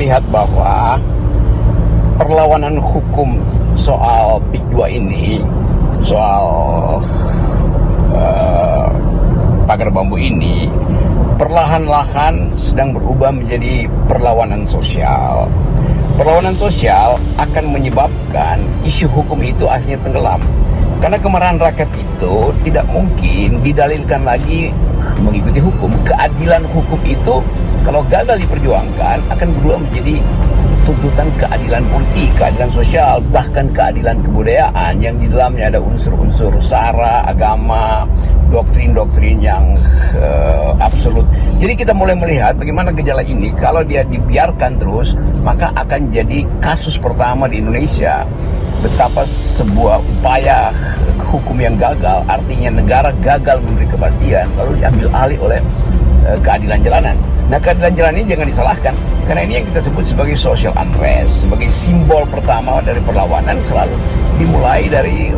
melihat bahwa perlawanan hukum soal PIK 2 ini, soal pagar bambu ini, perlahan-lahan sedang berubah menjadi perlawanan sosial. Perlawanan sosial akan menyebabkan isu hukum itu akhirnya tenggelam. Karena kemarahan rakyat itu tidak mungkin didalilkan lagi mengikuti hukum. Keadilan hukum itu kalau gagal diperjuangkan akan berubah menjadi tuntutan keadilan politik, keadilan sosial, bahkan keadilan kebudayaan yang di dalamnya ada unsur-unsur sara, agama, doktrin-doktrin yang absolut. Jadi kita mulai melihat bagaimana gejala ini kalau dia dibiarkan terus, maka akan jadi kasus pertama di Indonesia betapa sebuah upaya hukum yang gagal, artinya negara gagal memberi kepastian, lalu diambil alih oleh keadilan jalanan. Nah, keadilan jalanan ini jangan disalahkan, karena ini yang kita sebut sebagai social unrest, sebagai simbol pertama dari perlawanan selalu dimulai dari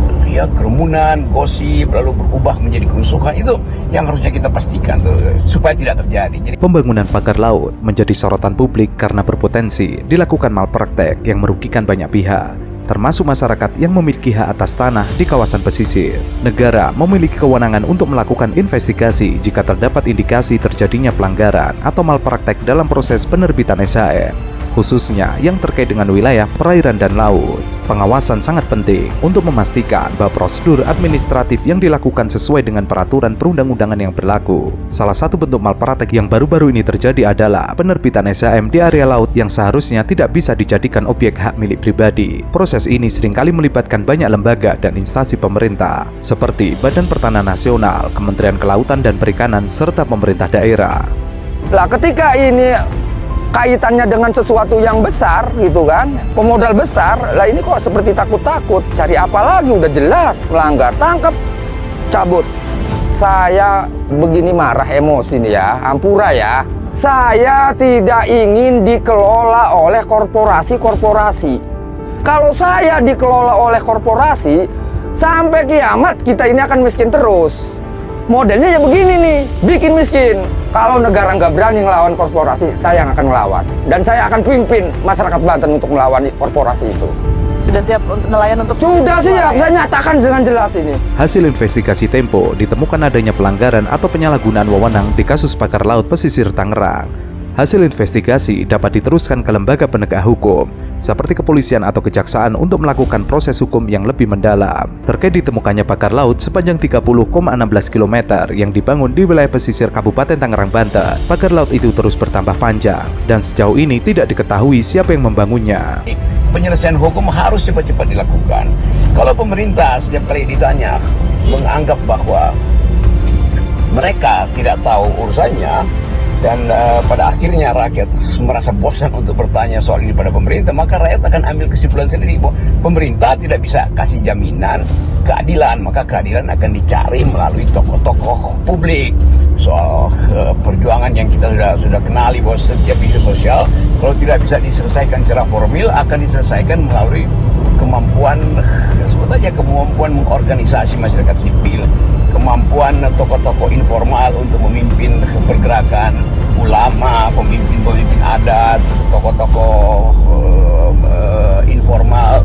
kerumunan, gosip, lalu berubah menjadi kerusuhan. Itu yang harusnya kita pastikan tuh, supaya tidak terjadi. Jadi, pembangunan pagar laut menjadi sorotan publik karena berpotensi dilakukan malpraktek yang merugikan banyak pihak, termasuk masyarakat yang memiliki hak atas tanah di kawasan pesisir. Negara memiliki kewenangan untuk melakukan investigasi jika terdapat indikasi terjadinya pelanggaran atau malpraktek dalam proses penerbitan SHM, khususnya yang terkait dengan wilayah perairan dan laut. Pengawasan sangat penting untuk memastikan bahwa prosedur administratif yang dilakukan sesuai dengan peraturan perundang-undangan yang berlaku. Salah satu bentuk malpraktek yang baru-baru ini terjadi adalah penerbitan SHM di area laut yang seharusnya tidak bisa dijadikan objek hak milik pribadi. Proses ini seringkali melibatkan banyak lembaga dan instansi pemerintah, seperti Badan Pertanahan Nasional, Kementerian Kelautan dan Perikanan, serta pemerintah daerah. Lah ketika ini kaitannya dengan sesuatu yang besar gitu kan, pemodal besar, lah ini kok seperti takut-takut, cari apa lagi, udah jelas melanggar, tangkap, cabut. Saya begini marah, emosi nih ya, ampura ya. Saya tidak ingin dikelola oleh korporasi-korporasi. Kalau saya dikelola oleh korporasi, sampai kiamat kita ini akan miskin terus. Modelnya ya begini nih, bikin miskin. Kalau negara nggak berani ngelawan korporasi, saya yang akan melawan. Dan saya akan pimpin masyarakat Banten untuk melawan korporasi itu. Sudah siap untuk nelayan untuk... Sudah siap, saya nyatakan dengan jelas ini. Hasil investigasi Tempo ditemukan adanya pelanggaran atau penyalahgunaan wewenang di kasus pagar laut pesisir Tangerang. Hasil investigasi dapat diteruskan ke lembaga penegak hukum, seperti kepolisian atau kejaksaan untuk melakukan proses hukum yang lebih mendalam. Terkait ditemukannya pagar laut sepanjang 30,16 km yang dibangun di wilayah pesisir Kabupaten Tangerang, Banten, pagar laut itu terus bertambah panjang, dan sejauh ini tidak diketahui siapa yang membangunnya. penyelesaian hukum harus cepat-cepat dilakukan. Kalau pemerintah setiap kali ditanya menganggap bahwa mereka tidak tahu urusannya, dan pada akhirnya rakyat merasa bosan untuk bertanya soal ini pada pemerintah, maka rakyat akan ambil kesimpulan sendiri bahwa pemerintah tidak bisa kasih jaminan keadilan, maka keadilan akan dicari melalui tokoh-tokoh publik. Soal perjuangan yang kita sudah kenali bahwa setiap isu sosial kalau tidak bisa diselesaikan secara formil akan diselesaikan melalui kemampuan, sebut aja kemampuan mengorganisasi masyarakat sipil, kemampuan tokoh-tokoh informal untuk memimpin pergerakan, ulama, pemimpin-pemimpin adat, tokoh-tokoh informal.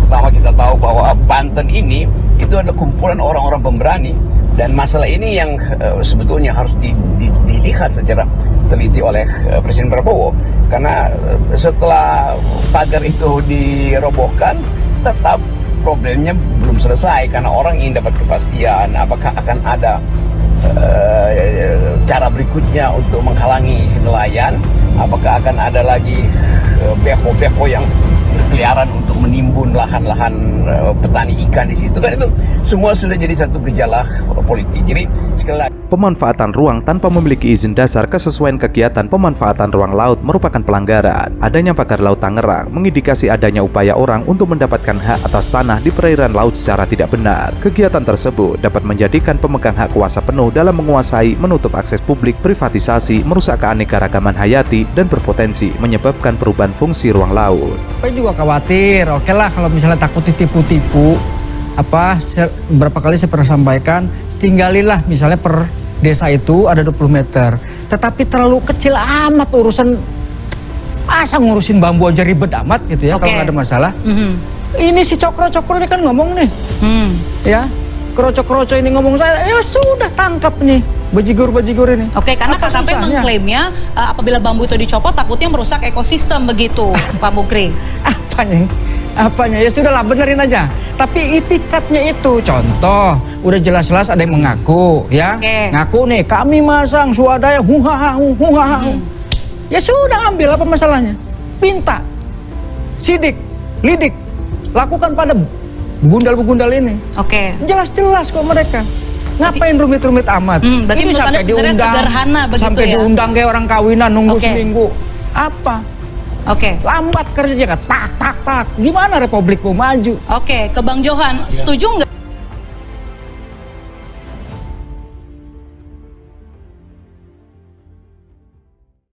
Pertama kita tahu bahwa Banten ini itu adalah kumpulan orang-orang pemberani, dan masalah ini yang sebetulnya harus dilihat secara teliti oleh Presiden Prabowo, karena setelah pagar itu dirobohkan tetap problemnya belum selesai, karena orang ingin dapat kepastian apakah akan ada cara berikutnya untuk menghalangi nelayan, apakah akan ada lagi beho-beho yang berkeliaran untuk menimbun lahan-lahan petani ikan di situ, kan itu semua sudah jadi satu gejala politik. Jadi sekali lagi, pemanfaatan ruang tanpa memiliki izin dasar kesesuaian kegiatan pemanfaatan ruang laut merupakan pelanggaran. Adanya pagar laut Tangerang mengindikasi adanya upaya orang untuk mendapatkan hak atas tanah di perairan laut secara tidak benar. Kegiatan tersebut dapat menjadikan pemegang hak kuasa penuh dalam menguasai, menutup akses publik, privatisasi, merusak keanekaragaman hayati, dan berpotensi menyebabkan perubahan fungsi ruang laut. Saya juga khawatir, oke lah kalau misalnya takut ditipu-tipu, berapa kali saya pernah sampaikan, tinggalilah misalnya per desa itu ada 20 meter. Tetapi terlalu kecil amat urusan Masa ngurusin bambu aja ribet amat gitu ya, Oke. kalau nggak ada masalah. Ini si Cokro-Cokro ini kan ngomong nih, ya. Kroco-kroco ini ngomong saya, ya sudah tangkap nih bajigur-bajigur ini. Oke, karena Apa KKP susahnya? mengklaimnya apabila bambu itu dicopot takutnya merusak ekosistem begitu, Pak Mukri. Apanya? Ya sudahlah, benerin aja. Tapi itikatnya itu, contoh, udah jelas-jelas ada yang mengaku, ya. Oke. Ngaku nih, kami masang swadaya, huhaha. Ya sudah, ambil, apa masalahnya? Pinta, sidik, lidik, lakukan pada begundal-begundal ini. Oke. Jelas-jelas kok mereka. Ngapain rumit-rumit amat? Berarti menurut Anda sebenarnya sederhana begitu sampai ya? diundang kayak orang kawinan nunggu Oke. seminggu. Apa? Oke. Lambat kerjanya kan, tak. Gimana Republik mau maju? Oke, ke Bang Johan, setuju nggak